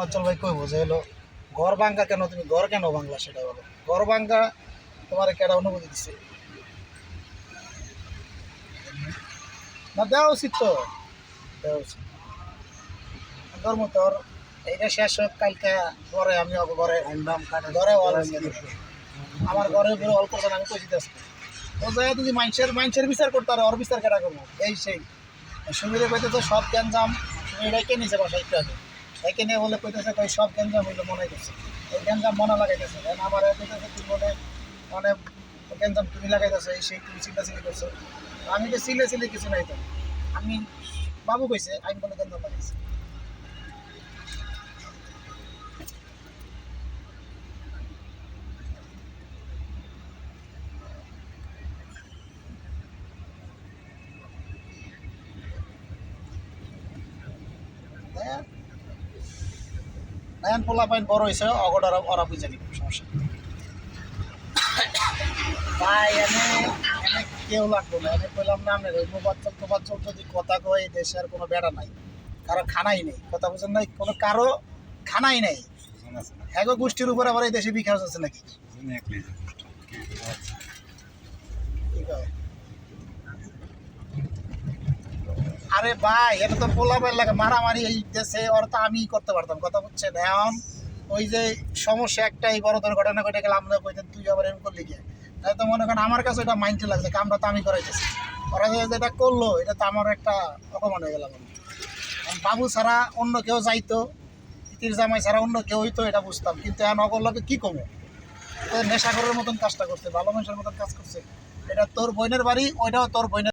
অঞ্চল ভাই কইবো যে হলো ঘর ভাঙ্গা কেন, তুমি ঘর কেন বাংলা সেটা বলো। ঘর ভাঙ্গা তোমার কেটা অনুমতি দিচ্ছে না? দেওয়া উচিত তো, দেওয়া উচিত। ধর্ম তোর এইটা শেষ হোক, কালকে পরে আমি ঘরে ঘরে আমার ঘরের উপরে অল্প করছেন আমি কইছি আসছি ও যায় যদি মানুষের বিচার করতে আর ওর বিচার কেটা করবো এই সেই সুবিধা কইতেছে সব গ্যাঞ্জাম তুমি এটাই কে নিছে বাসা একটু আগে একে নিয়ে বলে কইতেছে কই সব গ্যাঞ্জাম হইলো মনে হইতেছে এই গ্যাঞ্জাম মনে লাগাইতেছে আমার কইতেছে তুমি বলে মানে গ্যাঞ্জাম তুমি লাগাইতেছো এই সেই তুমি চিল্লাচিল্লি করছো। আমি তো চিল্লাচিল্লি কিছু নাই তো, আমি বাবু কইছে আমি বলে গ্যাঞ্জাম লাগাইছি। নায়ন পোলা পাইন বড় হয়েছে অগডার ওরা বুঝে নিব সমস্যা তাই এনে এনে কেউ লাগবো না। এনে কইলাম না আমি মোবাচ্চল টোবাচ্চল যদি কথা কয় এই দেশে আর কোনো বেড়া নাই, কারো খানাই নেই, কথা বুঝেন নাই, কোনো কারো খানাই নেই। হ্যাঁ গোষ্ঠীর উপর আবার এই দেশে বিকাশ আছে নাকি? কি কয়? আরে ভাই এটা তো পোলাপের লাগে মারামারি এই দেশে ওর তো আমি করতে পারতাম, কথা বুঝছেন? এখন ওই যে সমস্যা একটা এই বড় দুর্ঘটনা ঘটে গেলে আমরা কইতেন তুই আবার এরকম করলি গিয়ে, তাই তো মনে করেন আমার কাছে এটা মাইন্ডে লাগছে কামটা তো আমি করাইতেছি, ওরা যেটা করলো এটা তো আমার একটা অপমান হয়ে গেলাম। বাবু ছাড়া অন্য কেউ যাইতো, ইতির জামাই ছাড়া অন্য কেউ হইতো এটা বুঝতাম, কিন্তু এখন অগরলোকে কী কমো, নেশাখোরের মতন কাজটা করছে, ভালো মানুষের মতন কাজ করছে। এটা তোর বোনের বাড়ি, ওইটাও তোর বোনের